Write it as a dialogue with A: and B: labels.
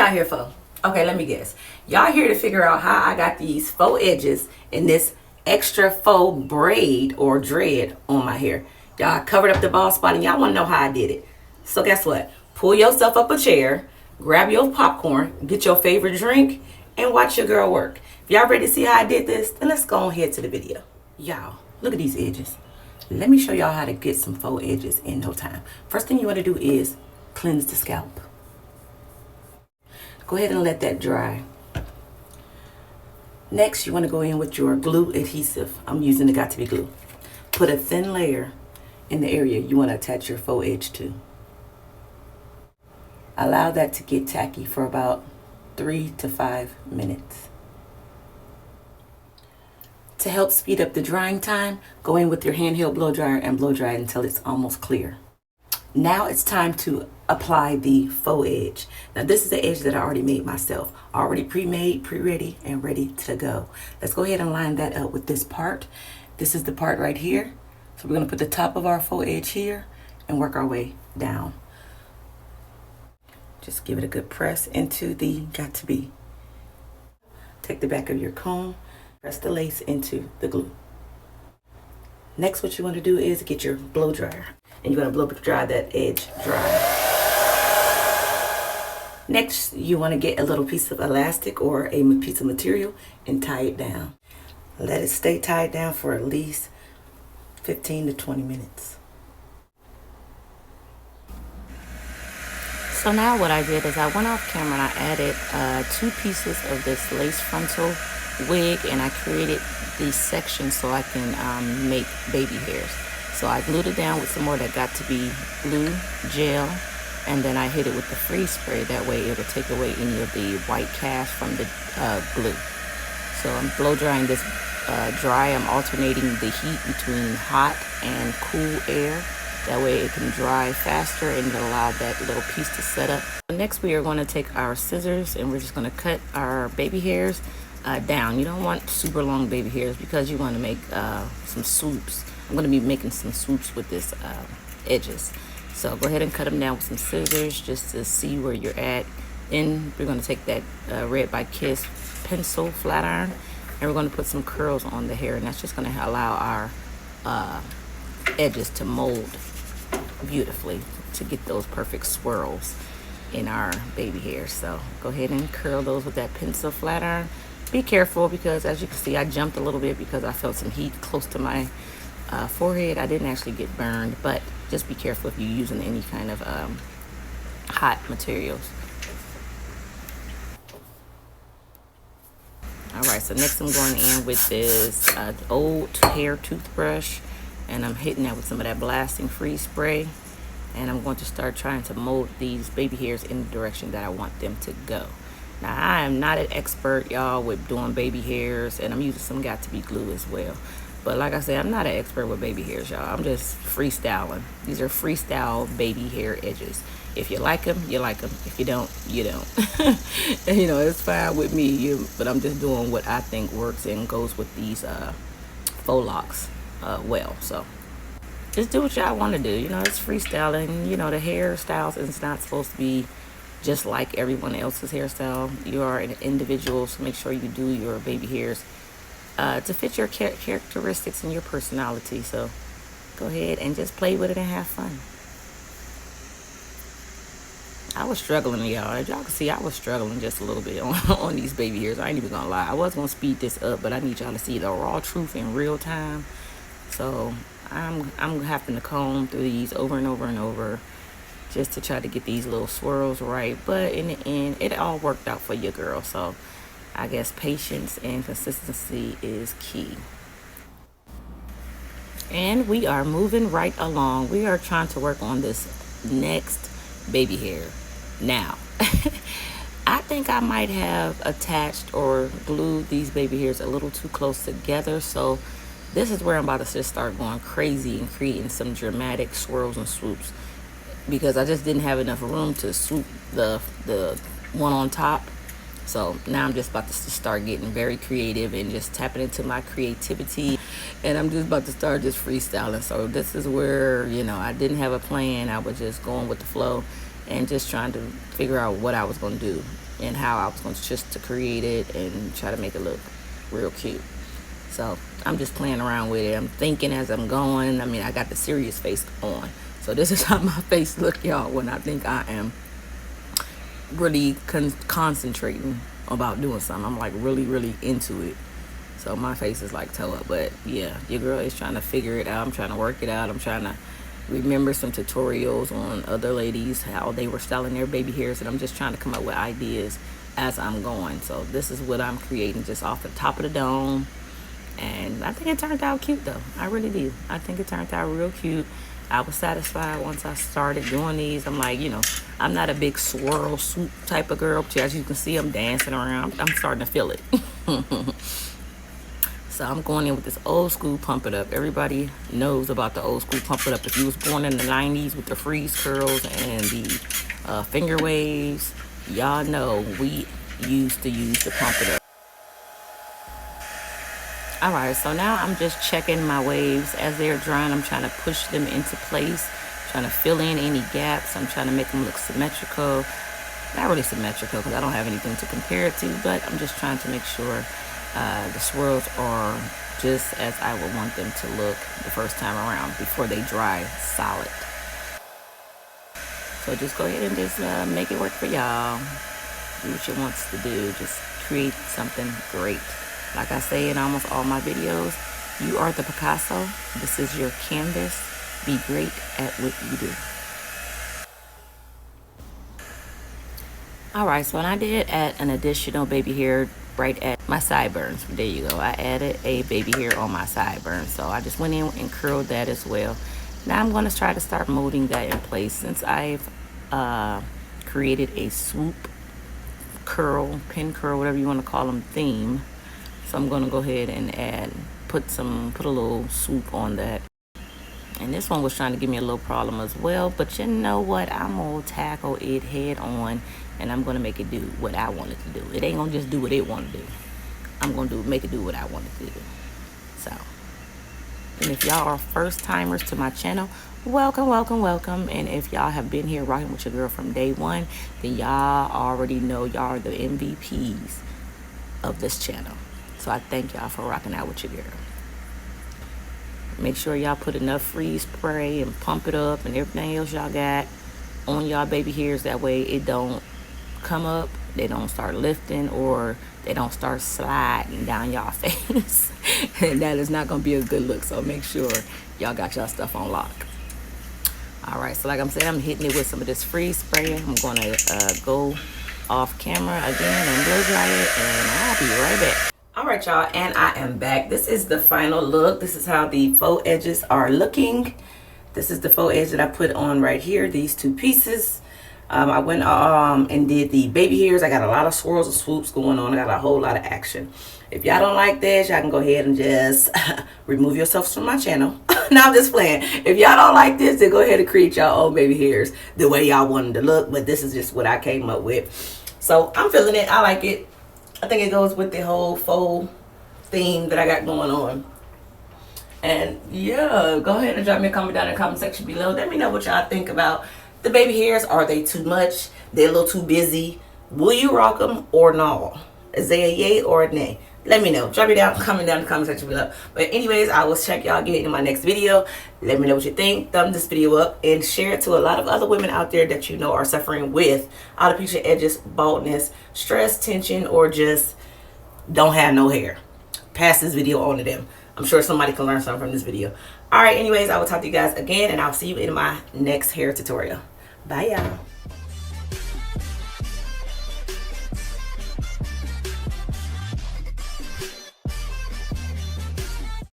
A: y'all here for? Okay, let me guess. Y'all here to figure out how I got these faux edges and this extra faux braid or dread on my hair. Y'all covered up the bald spot and y'all want to know how I did it. So guess what? Pull yourself up a chair, grab your popcorn, get your favorite drink, and watch your girl work. If y'all ready to see how I did this, then let's go ahead to the video. Y'all, look at these edges. Let me show y'all how to get some faux edges in no time. First thing you want to do is cleanse the scalp. Go ahead and let that dry. Next, you want to go in with your glue adhesive. I'm using the Got2b glue. Put a thin layer in the area you want to attach your faux edge to. Allow that to get tacky for about 3 to 5 minutes. To help speed up the drying time, go in with your handheld blow dryer and blow dry it until it's almost clear. Now it's time to apply the faux edge. Now this is the edge that I already made myself. Already pre-made, pre-ready, and ready to go. Let's go ahead and line that up with this part. This is the part right here. So we're gonna put the top of our faux edge here and work our way down. Just give it a good press into the Got2b. Take the back of your comb, press the lace into the glue. Next, what you want to do is get your blow dryer. And you're going to blow dry that edge dry. Next, you want to get a little piece of elastic or a piece of material and tie it down. Let it stay tied down for at least 15 to 20 minutes.
B: So now what I did is I went off camera and I added 2 pieces of this lace frontal wig, and I created these sections so I can make baby hairs. So I glued it down with some more that Got2b glue gel, and then I hit it with the freeze spray. That way it'll take away any of the white cast from the glue. So I'm blow drying this dry. I'm alternating the heat between hot and cool air. That way it can dry faster and it'll allow that little piece to set up. Next, we are going to take our scissors and we're just going to cut our baby hairs down. You don't want super long baby hairs because you want to make some swoops. I'm going to be making some swoops with this edges. So go ahead and cut them down with some scissors just to see where you're at. Then we're going to take that Red by Kiss pencil flat iron and we're going to put some curls on the hair, and that's just going to allow our edges to mold beautifully to get those perfect swirls in our baby hair. So go ahead and curl those with that pencil flat iron. Be careful because as you can see I jumped a little bit because I felt some heat close to my forehead. I didn't actually get burned, but just be careful if you're using any kind of hot materials. Alright, so next I'm going in with this old hair toothbrush, and I'm hitting that with some of that blasting freeze spray, and I'm going to start trying to mold these baby hairs in the direction that I want them to go. Now I am not an expert, y'all, with doing baby hairs, and I'm using some Got2b glue as well. But like I said, I'm not an expert with baby hairs, y'all. I'm just freestyling. These are freestyle baby hair edges. If you like them, you like them. If you don't, you don't. And, you know, it's fine with me, but I'm just doing what I think works and goes with these faux locks well. So just do what y'all want to do. You know, it's freestyling. You know, the hairstyles is not supposed to be just like everyone else's hairstyle. You are an individual, so make sure you do your baby hairs to fit your characteristics and your personality. So go ahead and just play with it and have fun. I was struggling, y'all. As y'all can see, I was struggling just a little bit on these baby hairs. I ain't even gonna lie. I was gonna speed this up, but I need y'all to see the raw truth in real time. So I'm having to comb through these over and over and over just to try to get these little swirls right. But in the end, it all worked out for your girl. So I guess patience and consistency is key. And we are moving right along. We are trying to work on this next baby hair. Now, I think I might have attached or glued these baby hairs a little too close together. So this is where I'm about to just start going crazy and creating some dramatic swirls and swoops, because I just didn't have enough room to swoop the one on top. So now I'm just about to start getting very creative and just tapping into my creativity, and I'm just about to start just freestyling. So this is where, you know, I didn't have a plan. I was just going with the flow and just trying to figure out what I was going to do. and how I was going to just to create it and try to make it look real cute. So I'm just playing around with it. I'm thinking as I'm going. I mean, I got the serious face on. So this is how my face look, y'all, when I think I am really concentrating about doing something. I'm like really into it. So my face is like toe up. But yeah, your girl is trying to figure it out. I'm trying to work it out. I'm trying to remember some tutorials on other ladies, how they were styling their baby hairs, and I'm just trying to come up with ideas as I'm going. So this is what I'm creating just off the top of the dome. And I think it turned out cute though. I really do. I think it turned out real cute. I was satisfied once I started doing these. I'm like, you know, I'm not a big swirl swoop type of girl, but as you can see, I'm dancing around. I'm starting to feel it. So I'm going in with this old school pump it up. Everybody knows about the old school pump it up. If you was born in the 90s with the freeze curls and the finger waves, y'all know we used to use the pump it up. Alright, so now I'm just checking my waves as they're drying. I'm trying to push them into place, trying to fill in any gaps. I'm trying to make them look symmetrical. Not really symmetrical because I don't have anything to compare it to, but I'm just trying to make sure the swirls are just as I would want them to look the first time around before they dry solid. So just go ahead and just make it work for y'all. Do what you want to do. Just create something great. Like I say in almost all my videos, you are the Picasso. This is your canvas. Be great at what you do. Alright, so when I did add an additional baby hair right at my sideburns, there you go. I added a baby hair on my sideburns. So I just went in and curled that as well. Now I'm going to try to start molding that in place since I've created a swoop, curl, pin curl, whatever you want to call them, theme. So I'm going to go ahead and put a little swoop on that. And this one was trying to give me a little problem as well. But you know what? I'm going to tackle it head on. And I'm going to make it do what I want it to do. It ain't going to just do what it want to do. I'm going to make it do what I want it to do. So. And if y'all are first timers to my channel, welcome. And if y'all have been here rocking with your girl from day one, then y'all already know y'all are the MVPs of this channel. So I thank y'all for rocking out with your girl. Make sure y'all put enough freeze spray and pump it up and everything else y'all got on y'all baby hairs. That way it don't come up, they don't start lifting, or they don't start sliding down y'all face. And that is not going to be a good look. So make sure y'all got y'all stuff on lock. Alright, so like I'm saying, I'm hitting it with some of this freeze spray. I'm going to go off camera again and blow dry it, and I'll be right back.
A: Alright y'all, and I am back. This is the final look. This is how the faux edges are looking. This is the faux edge that I put on right here, these two pieces. I went and did the baby hairs. I got a lot of swirls and swoops going on. I got a whole lot of action. If y'all don't like this, y'all can go ahead and just remove yourselves from my channel. Now I'm just playing. If y'all don't like this, then go ahead and create your own baby hairs the way y'all want them to look. But this is just what I came up with. So I'm feeling it. I like it. I think it goes with the whole faux theme that I got going on. And yeah, go ahead and drop me a comment down in the comment section below. Let me know what y'all think about the baby hairs. Are they too much? They're a little too busy. Will you rock them or no? Is they a yay or a nay? Let me know. Drop me down, comment down in the comment section below. But anyways, I will check y'all again in my next video. Let me know what you think. Thumb this video up and share it to a lot of other women out there that you know are suffering with alopecia edges, baldness, stress, tension, or just don't have no hair. Pass this video on to them. I'm sure somebody can learn something from this video. Alright, anyways, I will talk to you guys again, and I'll see you in my next hair tutorial. Bye, y'all.